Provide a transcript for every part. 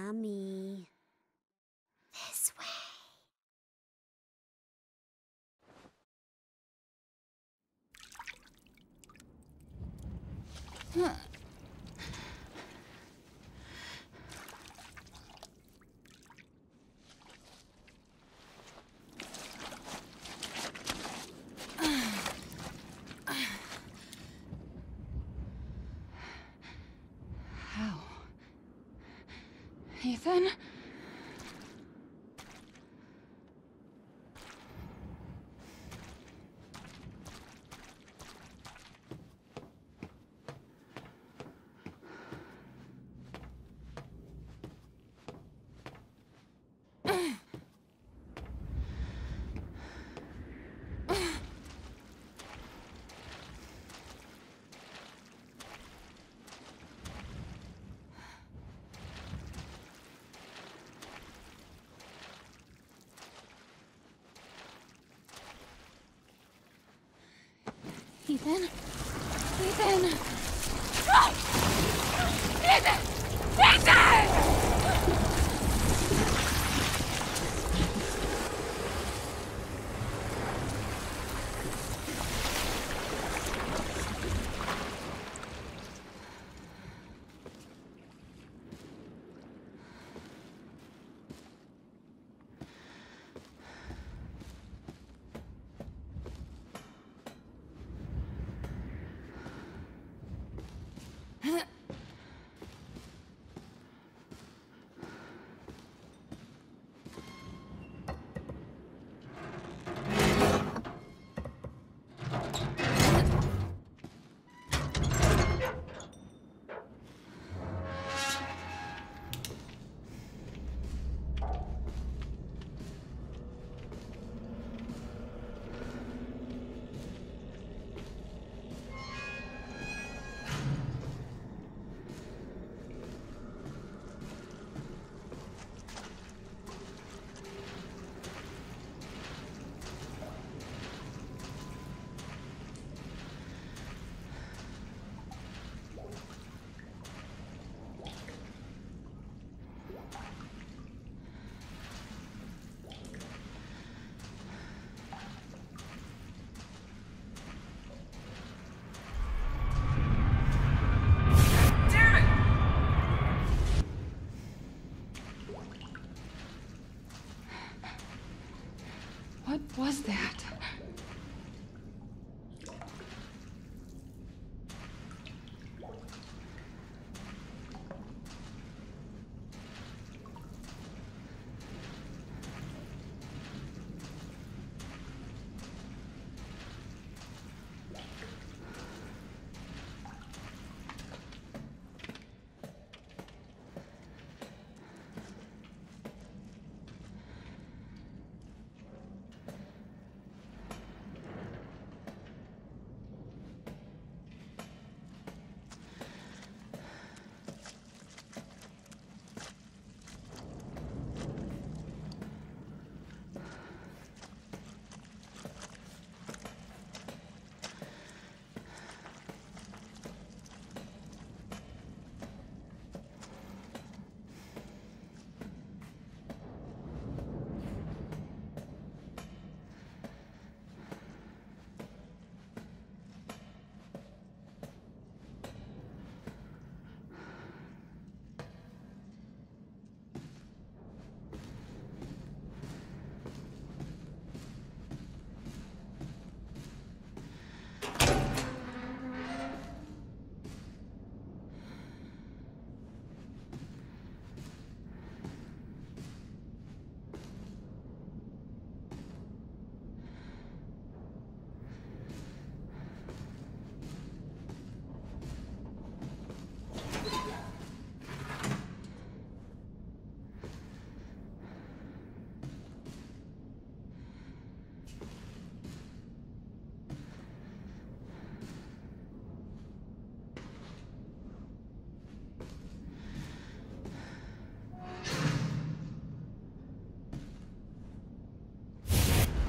Yummy. This way. How? Ethan? Ethan? Ethan! No! Ethan! Ethan! What was that?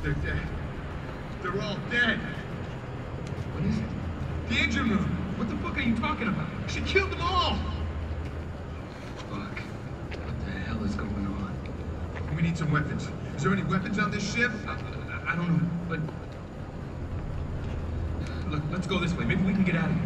They're dead. They're all dead. What is it? The engine room. What the fuck are you talking about? She killed them all. Fuck. What the need some weapons. Is there any weapons on this ship? I don't know, but... Look, let's go this way. Maybe we can get out of here.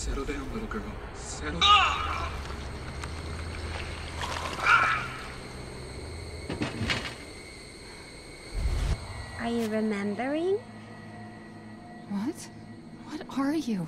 Settle down, little girl. Settle. Are you remembering? What? What are you?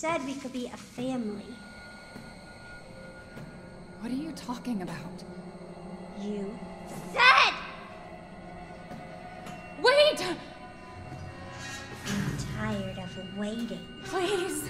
said we could be a family. What are you talking about? You said! Wait! I'm tired of waiting. Please!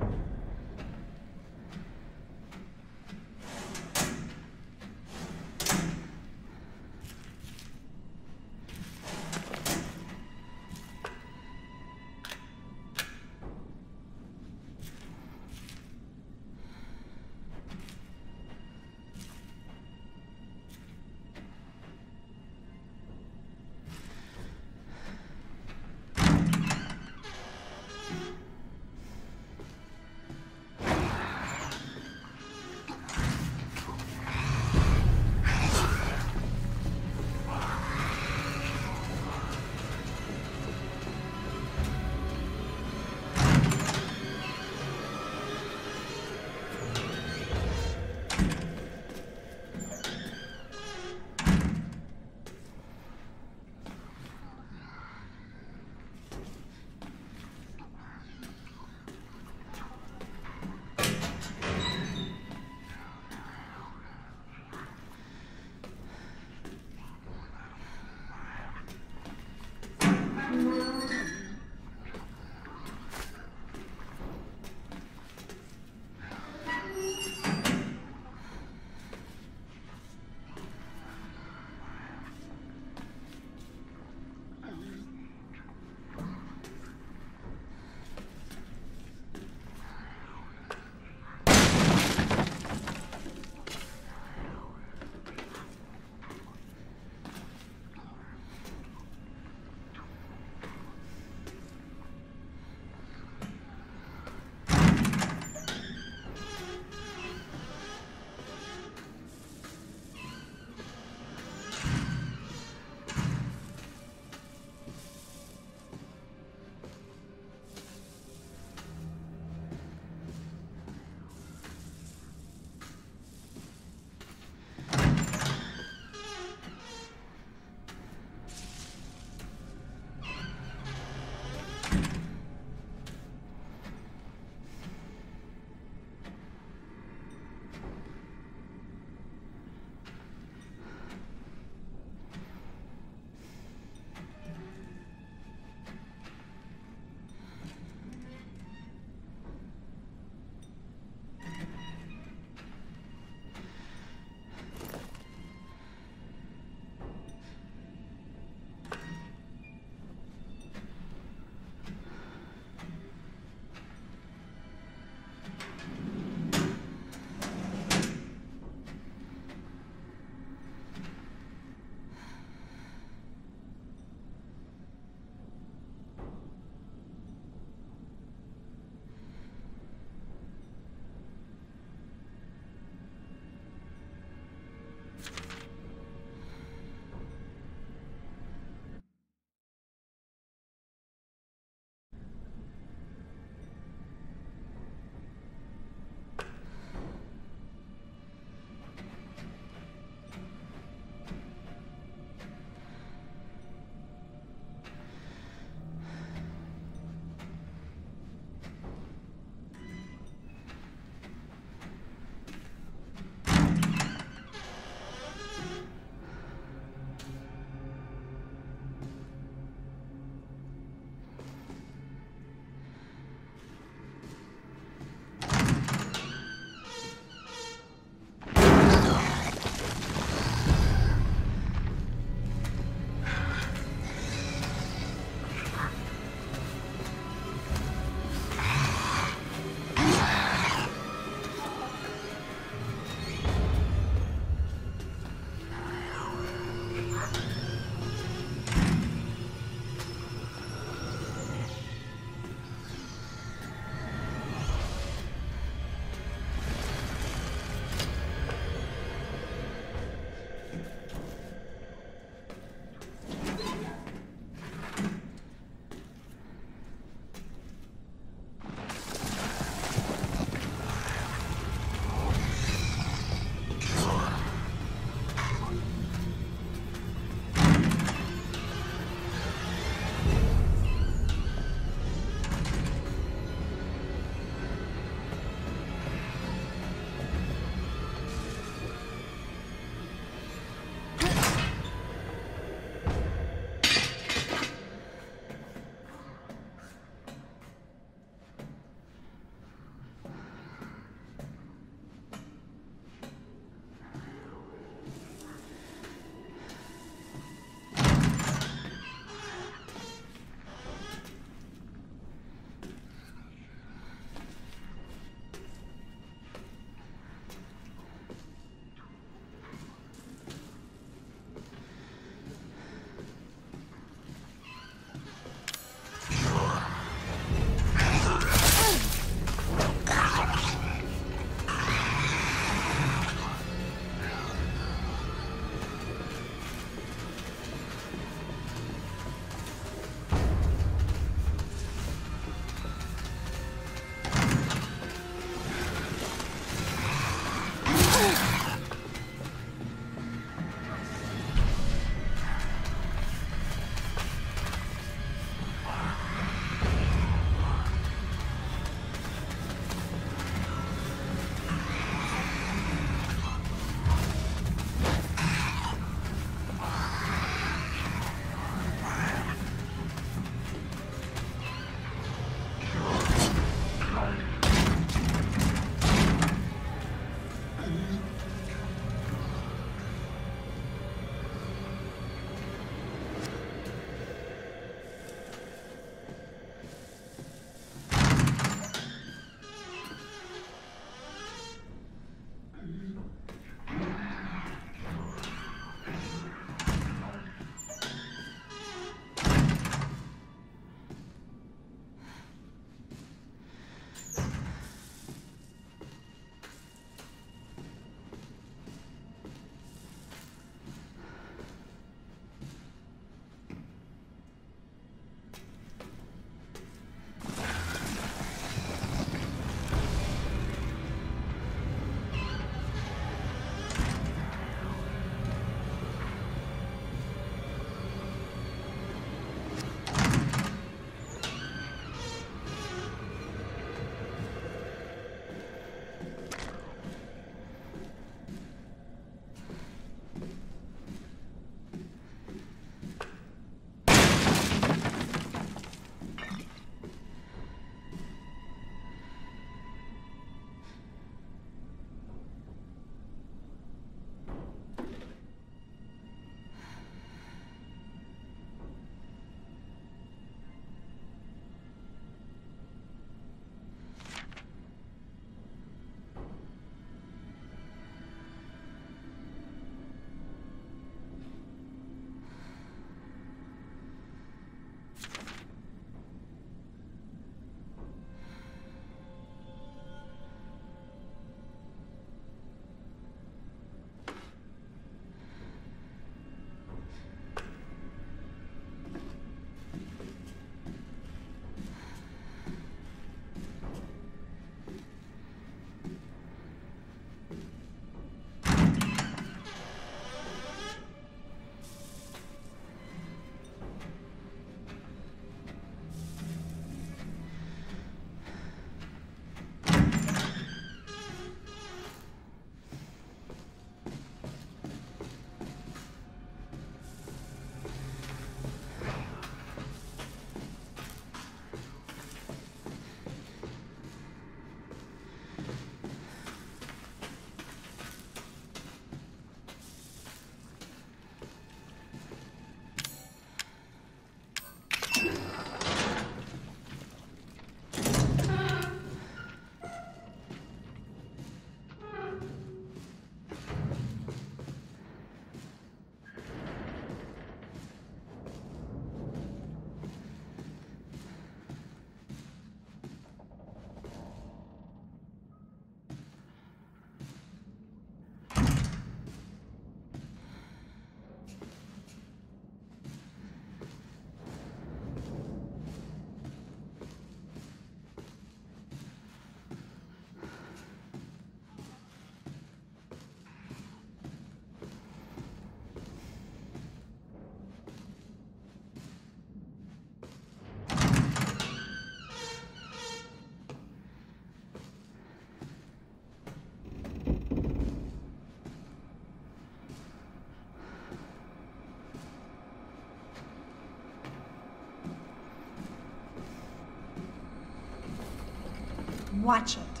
watch it.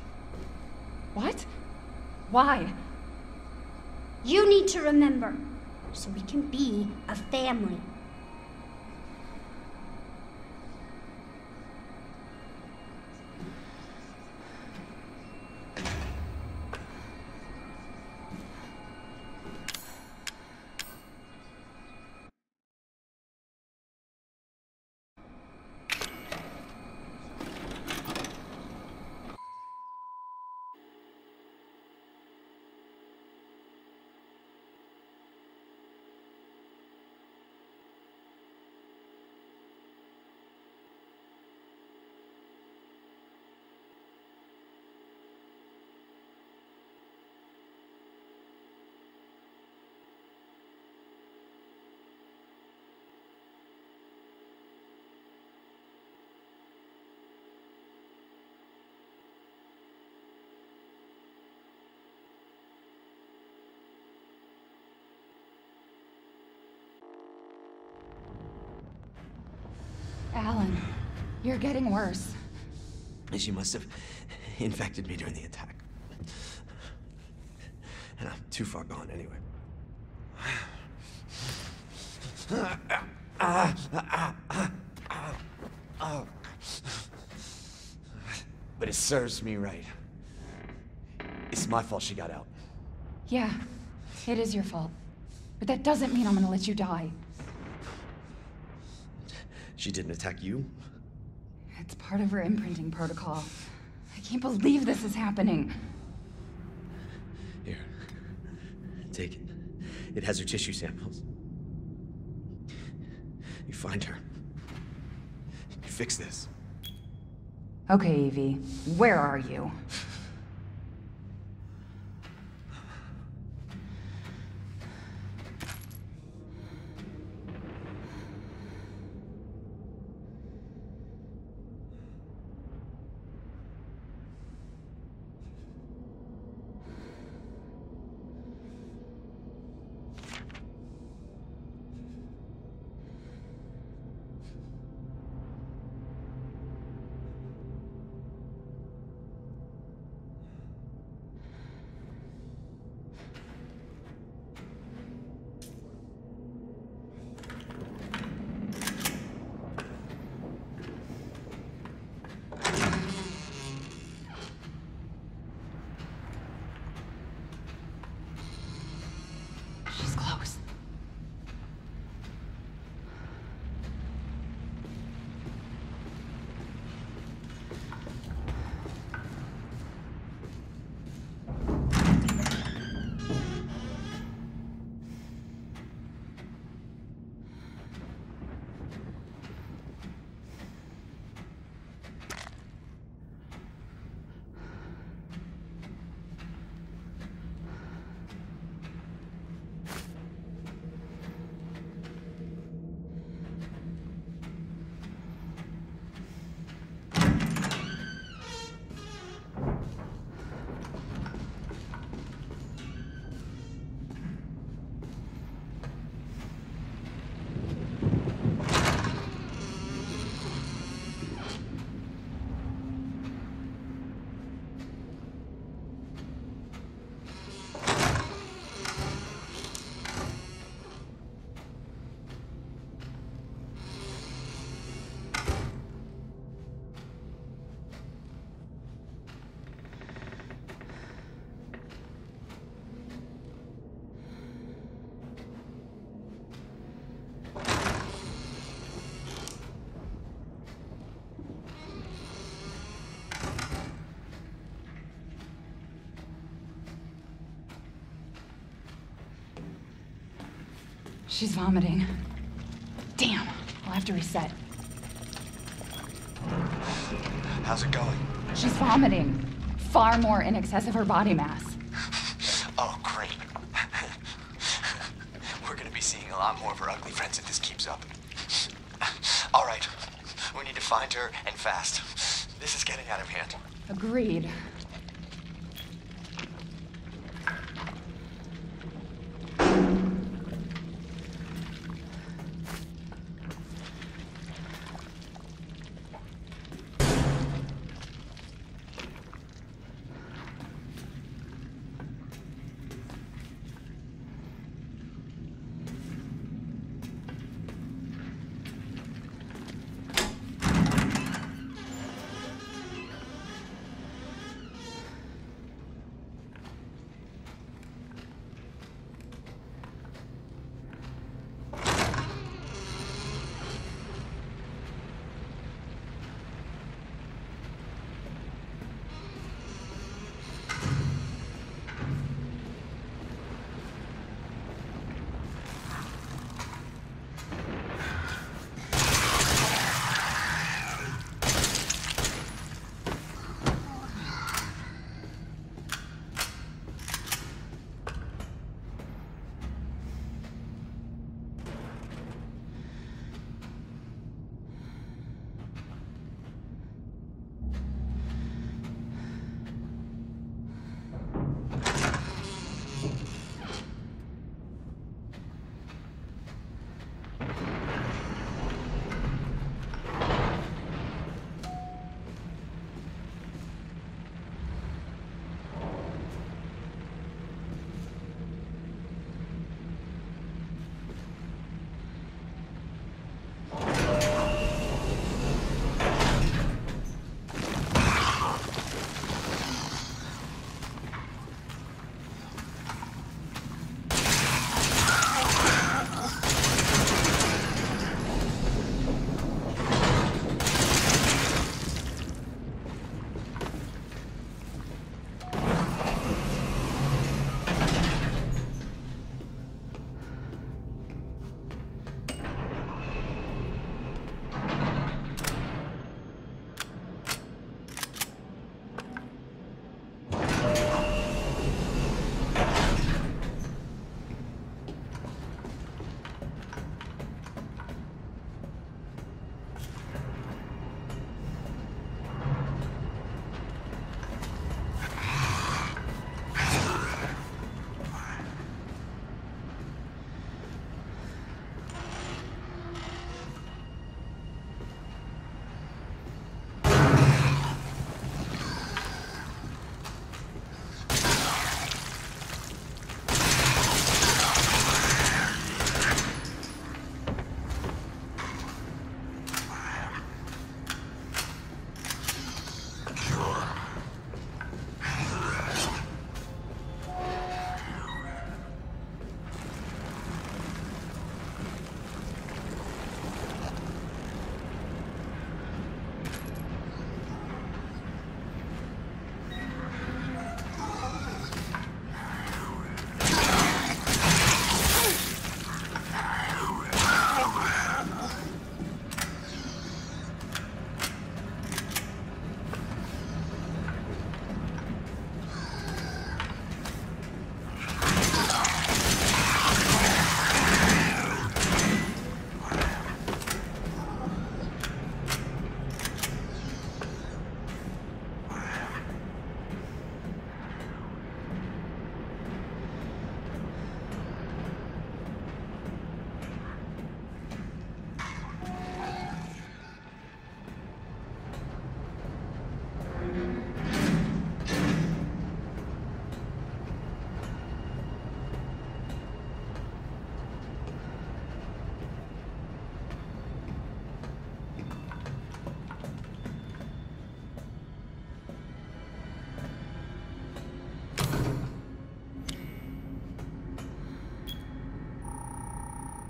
What? Why? You need to remember, so we can be a family. Alan, you're getting worse. She must have infected me during the attack. And I'm too far gone anyway. But it serves me right. It's my fault she got out. Yeah, it is your fault. But that doesn't mean I'm gonna let you die. She didn't attack you? It's part of her imprinting protocol. I can't believe this is happening. Here. Take it. It has her tissue samples. You find her. You fix this. Okay, Evie, where are you? She's close. She's vomiting. Damn, I'll have to reset. How's it going? She's vomiting. Far more in excess of her body mass. Oh, great. We're gonna be seeing a lot more of her ugly friends if this keeps up. All right, we need to find her, and fast. This is getting out of hand. Agreed.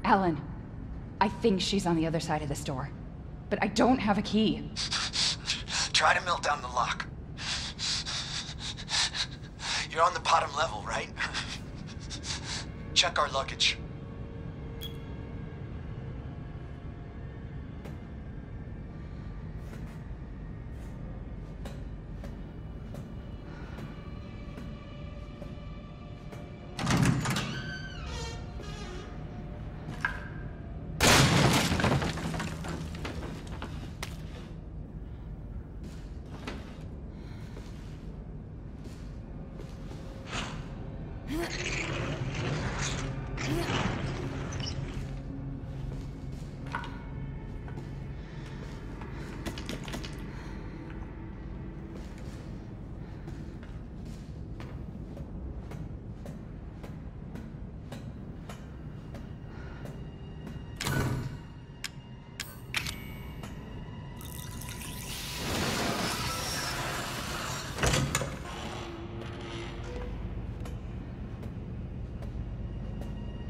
Alan, I think she's on the other side of this door. But I don't have a key. Try to melt down the lock. You're on the bottom level, right? Check our luggage.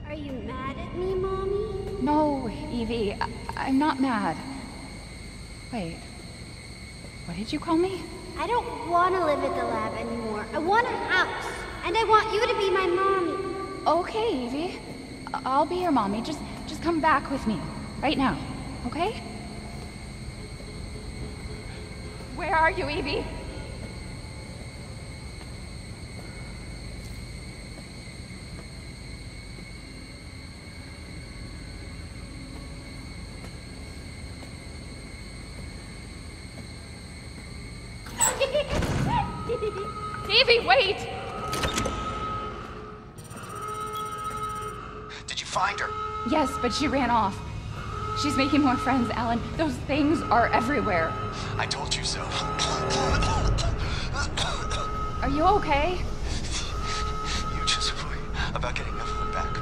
Are you mad at me, Mommy? No, Evie, I'm not mad. Wait, what did you call me? I don't want to live at the lab anymore. I want a house. And I want you to be my mommy. Okay, Evie. I'll be your mommy. Just come back with me. Right now, okay? Where are you, Evie? Evie, wait! Did you find her? Yes, but she ran off. She's making more friends, Alan. Those things are everywhere. I told you so. Are you okay? You just worry about getting Evelyn back.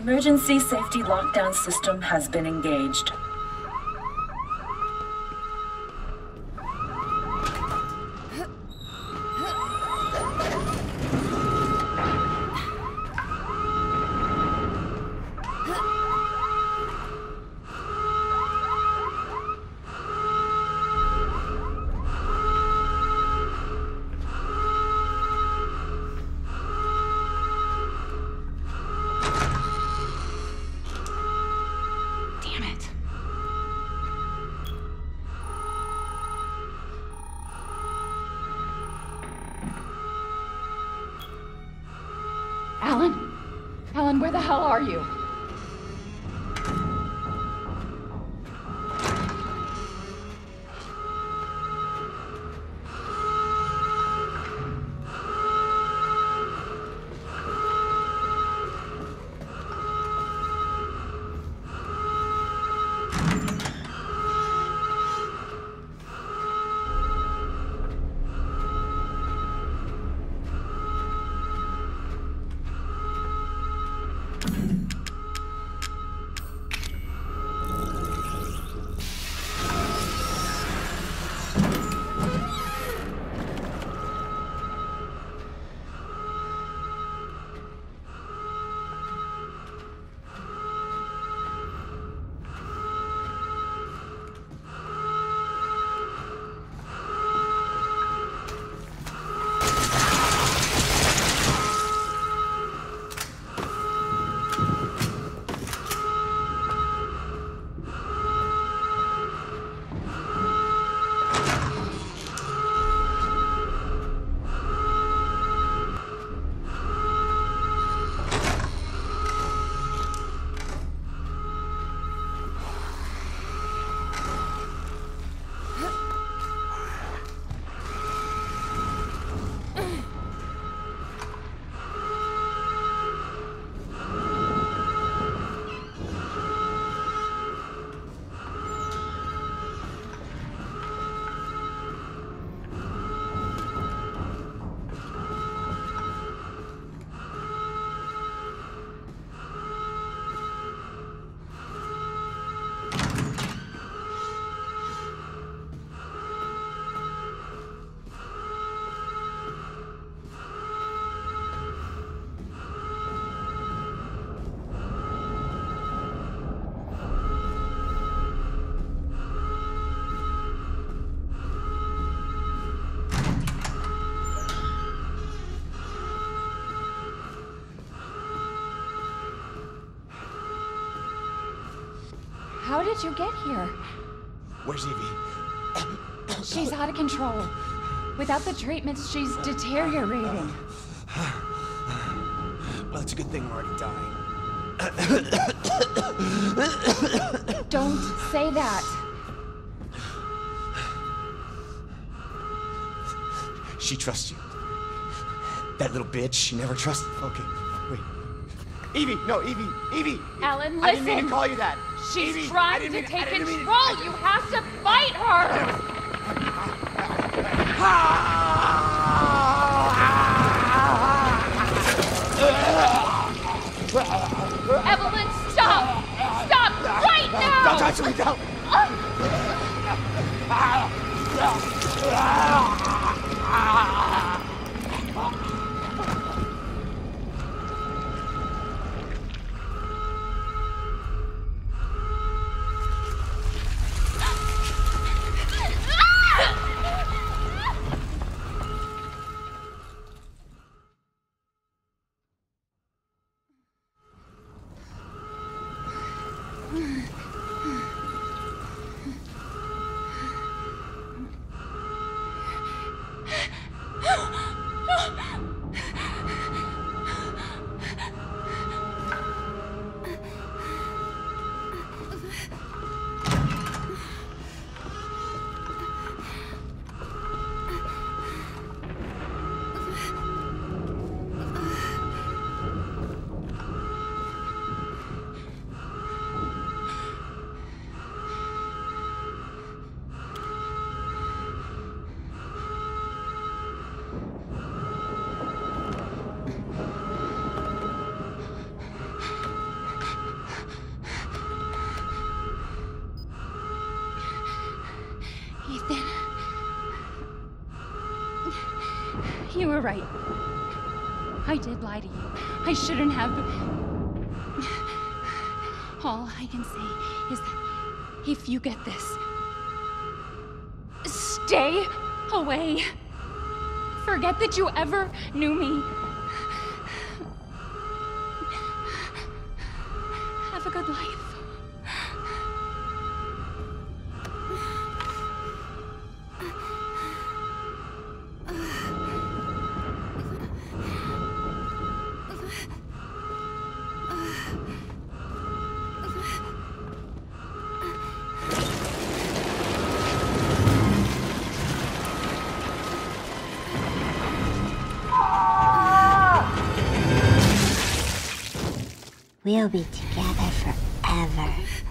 Emergency safety lockdown system has been engaged. Alan, where the hell are you? How did you get here? Where's Evie? She's out of control. Without the treatments, she's deteriorating. Well, it's a good thing we're already dying. Don't say that. She trusts you. That little bitch, she never trusted. Okay, wait. Evie, no, Evie! Alan, listen! I didn't mean to call you that. She's Evie, trying to take control! You have to fight her! Evelyn, stop! Stop right now! Don't touch me, don't! You were right. I did lie to you. I shouldn't have. All I can say is that if you get this, stay away. Forget that you ever knew me. Have a good life. We'll be together forever.